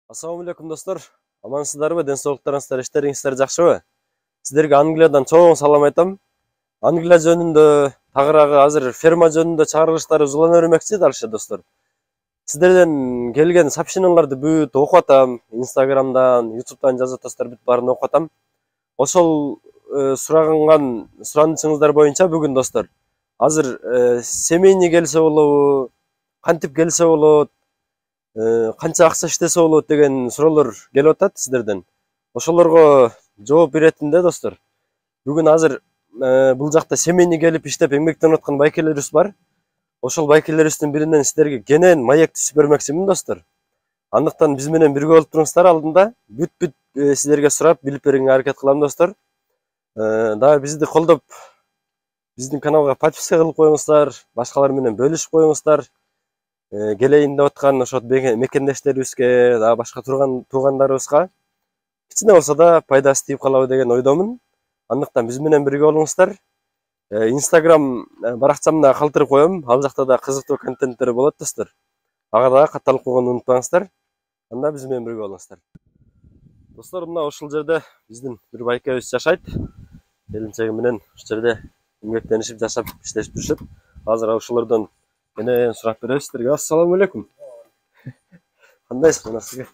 Assalamu alaikum dostlar. Amansыздарбы? Денсаулыктарыңыздар, иштериңиздер жакшыбы? Сиздерге Англиядан чоң салам айтам. Англия жөнүндө тагыраагы азыр ферма жөнүндө чыгарылыштар узулана бермекчи далшы достор. Сиздерден келген сообщенияларды бүт окуп атам. Instagram'dan, YouTube'dan жазып атасыздар, бүт баарын окуп атам. Ошол суранычыңыздар боюнча бүгүн достор, азыр семейный келсе болобу, кантип келсе болот, канча акча иштесе болот деген суроолор келип атат сиздерден. Ошолорго жооп беретин да достор. Бүгүн азыр бул жакта семейный келип иштеп эмгектенип аткан байкелерибиз бар. Ошол байкелерибиздин биринен сиздерге кенен маек түзүп бермекчимин достор. Андыктан биз менен бирге болуп туруңуздар, алдында бүт сиздерге сурап билип берүүгө аракет кылам достор. Дагы бизди колдоп, биздин каналга подписка кылып коюңуздар, башкалар менен бөлүшүп коюңуздар. Келейин деп аткан ошо мекендештерибизге, дагы башка туугандарыбызга кичине болсо да пайдасы тийип калабы деген ойдомун. Андыктан биз менен бирге болуңуздар. Instagram баракчамда калтырып коем. Ал жакта да кызыктуу контенттер болот достор. Ага дагы катталып койгонду унутпаңыздар. Анда биз менен бирге болуңуздар. Достор, мына ошол жерде биздин бир байкебиз жашайт. Келинчеги менен ошол жерде эмгектенишип жашап иштешип жүрүшөт. Азыр ошолордон кенен сурап беребиз сиздерге. Ассаламу алейкум. Кандайсыз мына сизге?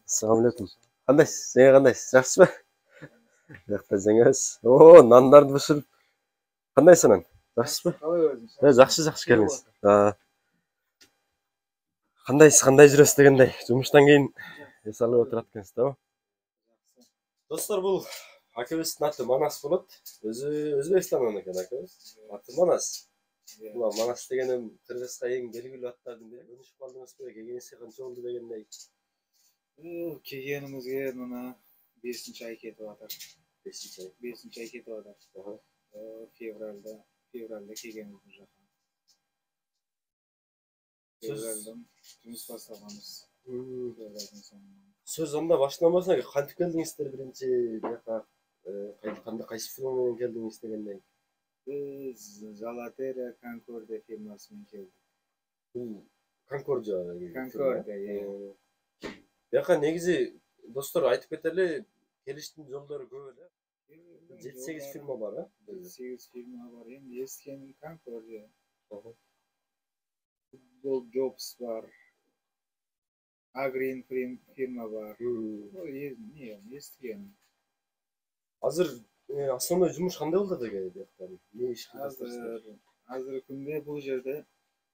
Ассаламу алейкум. Кандайсыз? Сен кандайсыз? Жакшысызбы? Жакта жеңебиз. О, нандарды бышырып. Кандайсың анан? Жакшысызбы? Жакшы келиңиз. Кандайсыз, кандай жүрөсүз дегендей. Жумуштан кийин эс алып отурат экенсиз да? Достор, бул акебиздин аты Манас болот. Өзү Өзбекстандан экен акебиз. Аты Манас. Бул Манас дегеним Кыргызга эң белгилүү аттардын бири. Өнүшүп калдыңызбы? Келгениңизге канча болду дегендей. Келгенибизге мына 5-ай кетип атат. 5-ай. 5-ай кетип атат. Февралда келгенбиз бул жака. Февралдан жумуш баштаганбыз. Сөз анда башталмаса кантип келдиңиздер биринчи бияка? Кайсы фирма менен келдиңиз дегендей. Biz Zalateria Concordia firması menен keldik. Бул Concordia. Concordia. Бияка негизи достор айтып кетели, келиштин жолдору көп эле. 7-8 фирма бар, 7-8 фирма бар. Эми эскенин Concordia. Gold Jobs бар. Agrin firma бар. Не эстеген. Азыр основной жумуш кандай болду деген бияктан? Не иш кыласыздар? Азыр күндө бул жерде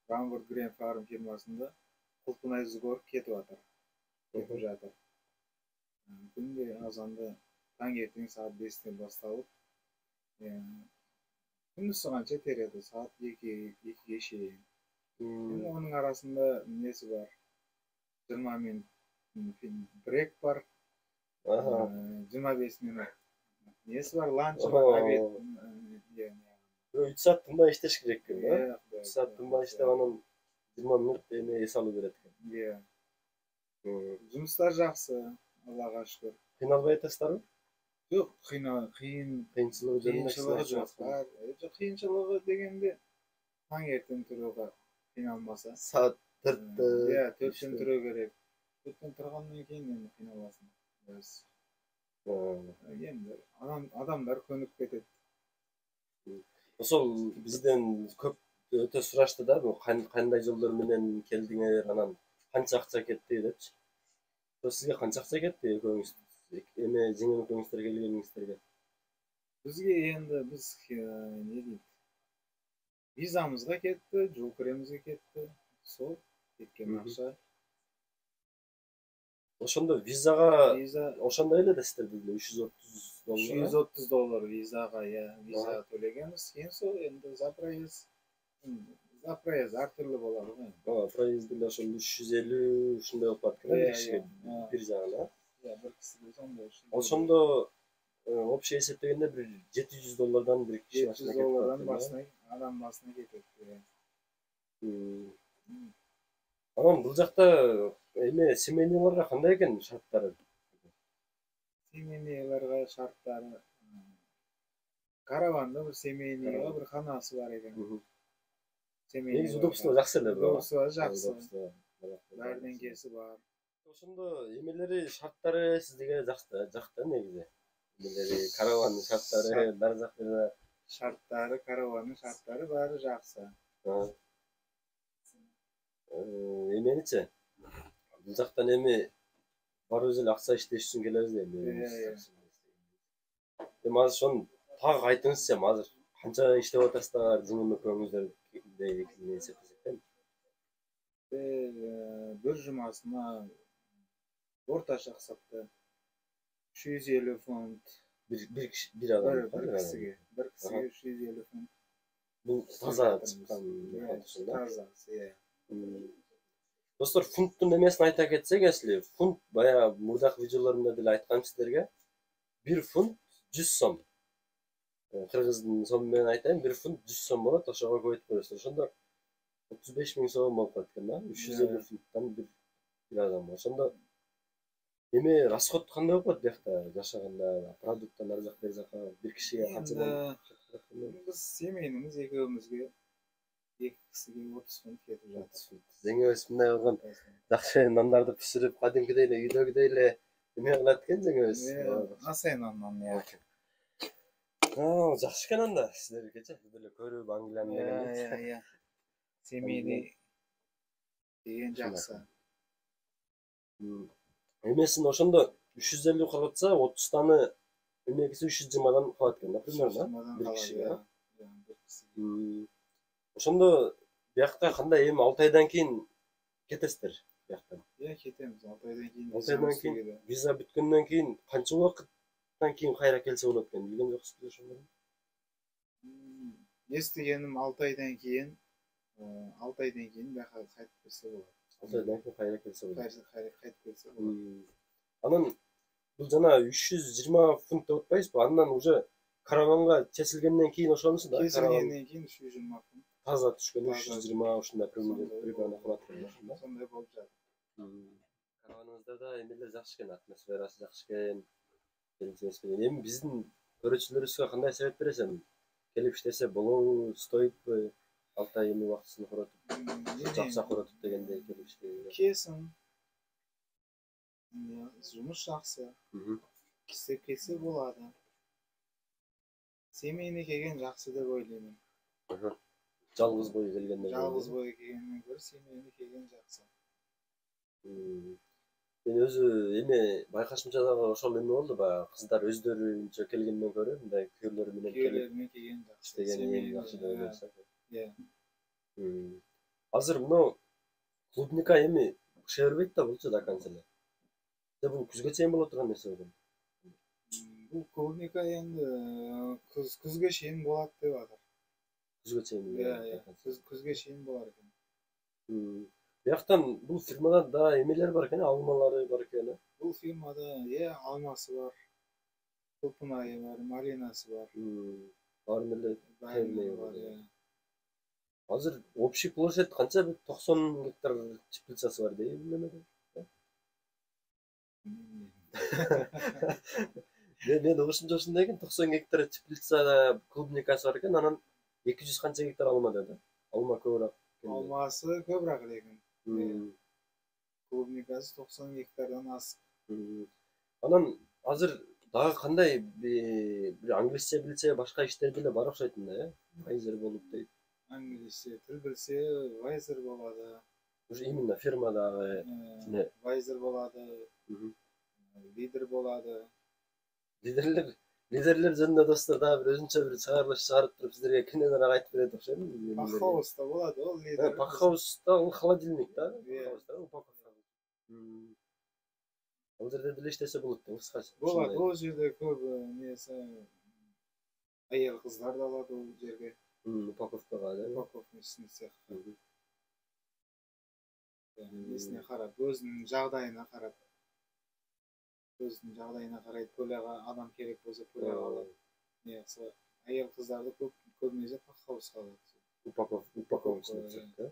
Bamberg Grain Farm фирмасында кулпунай сбор кетип атат. Кетип жатат. Күндө азанда таңертең саат 5-тен башталып, күндүз канча тереді саат 2-ге чейин. Onun arasında nesi var? 20 minut break var. 25 minut. Nesi var? Lunch var. Evet. 3 saat tımba işteş gerek değil. 3 saat tımba işte onun 20 minut esi alı gerek. Жұмыстар жақсы, Аллаға шүкір. Қиналбай атасыздар ма? Жоқ, қиыншылығы жоқ. Қиыншылығы дегенде таңертең тұруға қиналмаса. Saat 4'te. 4'ten тұру керек. 4'ten тұрғаннан кейін енді қиналасың. Енді адамдар көніп кетеді. Ошол бизден көп өтө сурашты да, кандай жолдор менен келдиңер, анан канча акча кетти депчи. Сизге канча акча кетти экөөңүз? Эме жеңил экөөңүздөр келгениңиздерге. Бизге енді біз не дейт? Визамызга кетти, жол киремизге кетти. Сол кеткен акча. Ошондо визага ошондой эле да сиздер биле $330. $330 визага, виза төлөгөнбүз. Кийин сол енді за проезд ар түрлүү болот го. Проезд деле ошол 350 ушундай болуп атат экен кишиге бир жагына. Бир кишиге сондай. Ошондо общий эсептегенде бир $700 бир киши башына $700 адам башына кетет. Анан бул жакта эме семейныйларга кандай экен шарттары? Семейныйларга шарттары караванда бир семейныйга бир канасы бар экен. Негизи удобство жакшы эле. Удобство жакшы. Баардын кеси бар. Ошондо эмелери шарттары сизге жакты негизи. Эмелери каравандын шарттары баары жакты. Şartları, karavanın şartları bari жақсы. Эменичи? Бул жактан эми барыбыз эле акча иштеш үчүн келебиз да эми. Эми азыр ошону так айтыңызчы, азыр канча иштеп атасыздар, жыгым экөөңүздөр эсептесек. Bir жұмасына орташа кысапта 350 фунт. Bir адам. Bir кісіге 350 фунт. Бул таза чыккан Таза, Достор, фунттун эмесин айта кетсек, эсли фунт баягы мурдакы видеолорумда деле айткам сиздерге. 1 фунт 100 сом. Кыргыздын сому менен айтайын, 1 фунт 100 сом болот, ошого көбөйтүп көрөсүздөр. Ошондо 35 000 сом болуп калат экен да. 350 фунттан bir адам. Ошондо эми расход кандай болот биякта жашаганда, продукттан ар жак бер жака бир кишиге канча болот? Biz семейнimiz экөөбүзгө 2 кишиге 30 фунт кетип жатат. Жеңебиз мындай болгон жакшы нандарды пиширип, кадимкидей эле үйдөгүдөй эле эме кылат экен жеңебиз. Асайнандан Жакшы экен анда сиздергечи деле көрүп Англияны дегенде. Семейный деген жакшы. Эмесин ошондо 350 калатса, 30таны эмекиси 320 калат экен да, примерно, бир кишиге. Ошондо биякта кандай эми 6 айдан кийин кетесиздер бияктан? Кетемиз 6 айдан кийин. 6 айдан кийин виза бүткөндөн кийин канча убакыттан кийин кайра келсе болот экен, билген жоксузбу ошондо? Эстигеним 6 айдан кийин бияка кайтып келсе болот. 6 айдан кийин кайра келсе болот. Кайтып келсе болот. Анан бул жана 320 фунт деп атпайсызбы? Андан уже караванга чечилгенден кийин ошонусу да? Чечилгенден кийин 320 фунт. Таза түшкөн 320 ушундай примерно калат экен. Ошондой болуп жатат. Караваныңызда да эмелер жакшы экен, атмосферасы жакшы экен. Эми биздин көрүүчүлөрүбүзгө кандай совет бересиң? Келип иштесе болобу, стойтпу? 6 ай эми убактысын коротуп, жакса коротуп дегендей келип иштейби? Кесин. Жумуш жакшы. Кисе келсе болот. Семейный келген жакшы деп ойлоймун. Жалгыз бой келгенден көрө семейный келген жакшы. Мен өзү эме байкашымча дагы ошол эме болду, баягы кыздар өздөрүнчө келгенден көрө мындай күйөөлөрү менен келген жакшы. Иштеген эң жакшы деп ойлойсуң. Азыр мына клубника эми кыша бербейт да булчу да канча эле. Бул күзгө чейин боло турган нерсе болгон. Бул клубника энди күзгө чейин болот деп атат. Күзгө чейин. Күзгө чейин болор экен. Бияктан бул фирмада да эмелер бар экен, алмалары бар экен. Бул фирмада алмасы бар, топунайы бар, малинасы бар. Баарын эле бар. Азыр общий площадь канча? 90 гектар теплицасы бар дейм эле. Мен ошончо ушундай экен, 90 гектар теплица клубникасы бар экен, анан 200 канча гектар алма деди. Алма көбүрөөк. Алмасы көбүрөөк экен. Клубникасы 90 гектардан аз. Анан азыр дагы кандай бир англисче билсе, башка иштер деле бар окшойт да, Вайзер болуп дейт. Англисче тил билсе, Вайзер болот. Уже именно фирмадагы Вайзер болот. Лидер болот. Лидерлер жөнүндө достор дагы бир өзүнчө бир чыгарылыш чыгарып туруп сиздерге кененирээк айтып берет окшойм. Пакхауста болот ол лидер. Пакхауста ол холодильник да. Ал жерде деле иштесе болот да, кыскача. Болот, ол жерде көп несе аял кыздар да алат ол жерге. Упаковкага да. Упаковкасын цехка. Несине карап, өзүнүн жагдайына карап. Өзүнүн жагдайына карайт, полага адам керек болсо полага алат. Несе аял кыздарды көп мезе пакхауска алат. Упаковкасын цехка.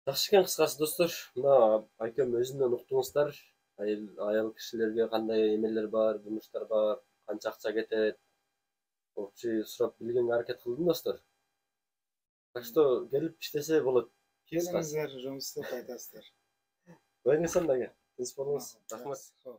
Жакшы экен кыскасы достор. Мына айкем өзүнөн уктуңуздар. Аял кишилерге кандай эмелер бар, жумуштар бар, канча акча кетет. Общий сурап билгенге аракет кылдым достор. Так что келип иштесе болот. Келиңиздер, жұмыс істеп қайтасыздар. Oynasan da gel. Biz bolumuz. Rahmat. Жақсы,